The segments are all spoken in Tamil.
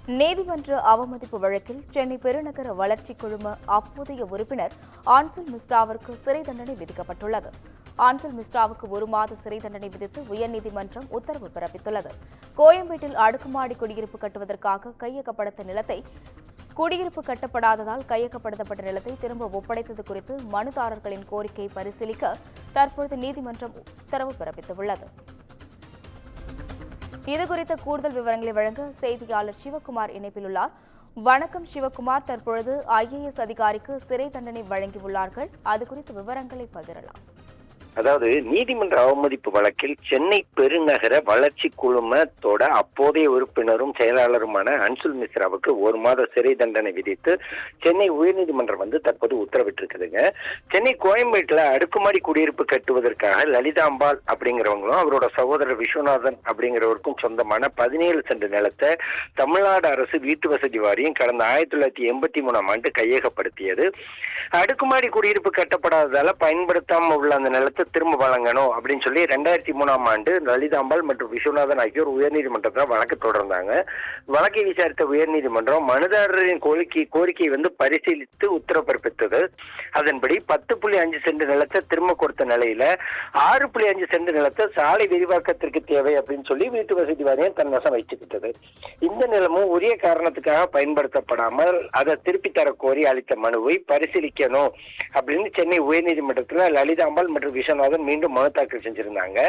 நீதிமன்ற அவமதிப்பு வழக்கில் சென்னை பெருநகர வளர்ச்சி குழும அப்போதைய உறுப்பினர் ஆன்சல் மிஸ்டாவிற்கு சிறை தண்டனை விதிக்கப்பட்டுள்ளது. ஆன்சல் மிஸ்டாவுக்கு 1 மாத சிறை தண்டனை விதித்து உயர்நீதிமன்றம் உத்தரவு பிறப்பித்துள்ளது. கோயம்பேட்டில் அடுக்குமாடி குடியிருப்பு கட்டுவதற்காக கையகப்படுத்த நிலத்தை குடியிருப்பு கட்டப்படாததால் கையகப்படுத்தப்பட்ட நிலத்தை திரும்ப ஒப்படைத்தது குறித்து மனுதாரர்களின் கோரிக்கையை பரிசீலிக்க தற்பொழுது நீதிமன்றம் உத்தரவு பிறப்பித்துள்ளது. இதுகுறித்த கூடுதல் விவரங்களை வழங்க செய்தியாளர் சிவக்குமார் இணைப்பில் உள்ளார். வணக்கம் சிவக்குமார், தற்பொழுது IAS அதிகாரிக்கு சிறை தண்டனை வழங்கியுள்ளார்கள். அது குறித்த விவரங்களை பகிரலாம். அதாவது நீதிமன்ற அவமதிப்பு வழக்கில் சென்னை பெருநகர வளர்ச்சி குழுமத்தோட அப்போதைய உறுப்பினரும் செயலாளருமான அன்சுல் மிஸ்ராவுக்கு 1 மாத சிறை தண்டனை விதித்து சென்னை உயர்நீதிமன்றம் தற்போது உத்தரவிட்டிருக்குதுங்க. சென்னை கோயம்பேட்டில் அடுக்குமாடி குடியிருப்பு கட்டுவதற்காக லலிதாம்பாள் அப்படிங்கிறவங்களும் அவரோட சகோதரர் விஸ்வநாதன் அப்படிங்கிறவருக்கும் சொந்தமான 17 சென்ட் நிலத்தை தமிழ்நாடு அரசு வீட்டு வசதி வாரியம் கடந்த 1983ஆம் ஆண்டு கையகப்படுத்தியது. அடுக்குமாடி குடியிருப்பு கட்டப்படாததால பயன்படுத்தாம உள்ள அந்த நிலத்தை திரும்ப வழங்கணும் அப்படின்னு சொல்லி 2003ஆம் ஆண்டு லலிதாம்பாள் மற்றும் விஸ்வநாதன் ஆகியோர் உயர்நீதிமன்றத்தில் வழக்கு தொடர்ந்தாங்க. வழக்கை விசாரித்த உயர்நீதிமன்றம் மனுதாரரின் கோரிக்கையை பரிசீலித்து உத்தரவு பிறப்பித்தது. அதன்படி 10.5 சென்ட் நிலத்தை திரும்ப கொடுத்த நிலையில 6.5 சென்ட் நிலத்தை சாலை விரிவாக்கத்திற்கு தேவை அப்படின்னு சொல்லி வீட்டு வசதி வாரியம் தன் வசம் வைச்சுக்கிட்டது. இந்த நிலமும் உரிய காரணத்துக்காக பயன்படுத்தப்படாமல் அதை திருப்பி தர கோரி அளித்த மனுவை பரிசீலிக்கணும் அப்படின்னு சென்னை உயர்நீதிமன்றத்தில் லலிதாம்பாள் மற்றும் விஸ்வநாதன் மீண்டும் மனு தாக்கல் செஞ்சிருந்தாங்க.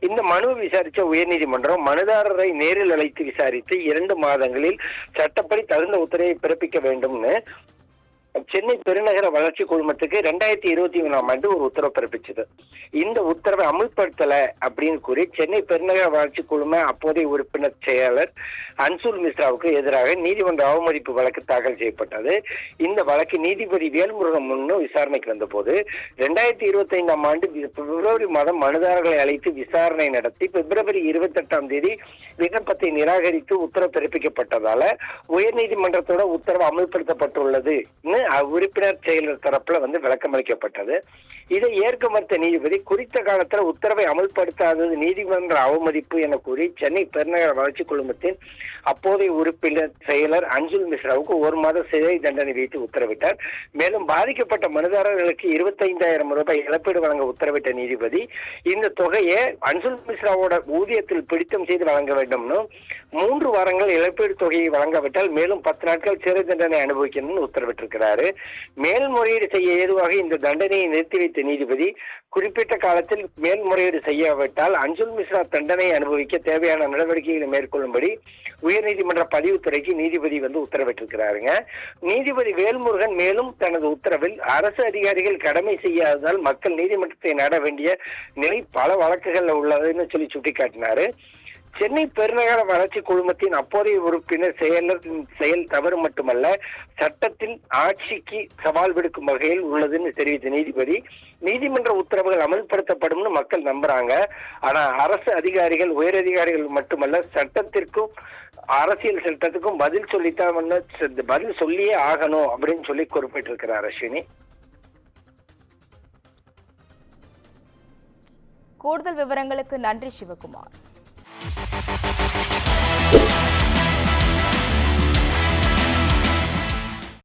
இந்த மனுவை விசாரித்த உயர்நீதிமன்றம் மனுதாரரை நேரில் அழைத்து விசாரித்து 2 மாதங்களில் சட்டப்படி தகுந்த உத்தரவை பிறப்பிக்க வேண்டும்னு சென்னை பெருநகர வளர்ச்சி குழுமத்துக்கு 2021ஆம் ஆண்டு ஒரு உத்தரவு பிறப்பிச்சது. இந்த உத்தரவை அமுல்படுத்தல அப்படின்னு கூறி சென்னை பெருநகர வளர்ச்சி குழும அப்போதைய உறுப்பினர் செயலாளர் அன்சுல் மிஸ்ராவுக்கு எதிராக நீதிமன்ற அவமதிப்பு வழக்கு தாக்கல் செய்யப்பட்டது. இந்த வழக்கு நீதிபதி வேல்முருகன் முன்னு விசாரணைக்கு வந்தபோது 2025ஆம் ஆண்டு பிப்ரவரி மாதம் மனுதாரர்களை அழைத்து விசாரணை நடத்தி பிப்ரவரி 28ஆம் தேதி விண்ணப்பத்தை நிராகரித்து உத்தரவு பிறப்பிக்கப்பட்டதால உயர்நீதிமன்றத்தோட உத்தரவு அமல்படுத்தப்பட்டுள்ளது உறுப்பினர் செயலர் தரப்புல விளக்கம் அளிக்கப்பட்டது. இதை ஏற்க மறுத்த நீதிபதி குறித்த காலத்தில் உத்தரவை அமல்படுத்தாதது நீதிமன்ற அவமதிப்பு என கூறி சென்னை பெருநகர வளர்ச்சி குழுமத்தின் அப்போதைய உறுப்பினர் செயலர் அன்சுல் மிஸ்ராவுக்கு 1 மாத சிறை தண்டனை விதித்து உத்தரவிட்டார். மேலும் பாதிக்கப்பட்ட மனுதாரர்களுக்கு 25,000 ரூபாய் இழப்பீடு வழங்க உத்தரவிட்ட நீதிபதி இந்த தொகையை அன்சுல் மிஸ்ராவோட ஊதியத்தில் பிடித்தம் செய்து வழங்க வேண்டும்னு 3 வாரங்கள் இழப்பீடு தொகையை வழங்காவிட்டால் மேலும் 10 நாட்கள் சிறை தண்டனை அனுபவிக்கணும்னு உத்தரவிட்டிருக்கிறாரு. மேல்முறையீடு செய்ய ஏதுவாக இந்த தண்டனையை நிறுத்தி வைத்த நீதிபதி குறிப்பிட்ட காலத்தில் மேல்முறையீடு செய்யாவிட்டால் அன்சுல் மிஸ்ரா தண்டனை அனுபவிக்க தேவையான நடவடிக்கைகளை மேற்கொள்ளும்படி உயர்நீதிமன்ற பதிவுத்துறைக்கு நீதிபதி உத்தரவிட்டிருக்கிறாருங்க. நீதிபதி வேல்முருகன் மேலும் தனது உத்தரவில் அரசு அதிகாரிகள் கடமை செய்யாததால் மக்கள் நீதிமன்றத்தை நாட வேண்டிய நிலை பல வழக்குகள்ல உள்ளதுன்னு சொல்லி சுட்டிக்காட்டினாரு. சென்னை பெருநகர வளர்ச்சி குழுமத்தின் அப்போதைய உறுப்பினர் செயல் தவறு மட்டுமல்ல சட்டத்தின் ஆட்சிக்கு சவால் விடுக்கும் வகையில் உள்ளதுன்னு தெரிவித்த நீதிபதி நீதிமன்ற உத்தரவுகள் அமல்படுத்தப்படும் மக்கள் நம்புறாங்க. ஆனா அரசு அதிகாரிகள் உயரதிகாரிகள் மட்டுமல்ல சட்டத்திற்கும் அரசியல் சட்டத்துக்கும் பதில் சொல்லியே ஆகணும் அப்படின்னு சொல்லி குறிப்பிட்டிருக்கிறார். அஸ்வினி, கூடுதல் விவரங்களுக்கு நன்றி சிவகுமார்.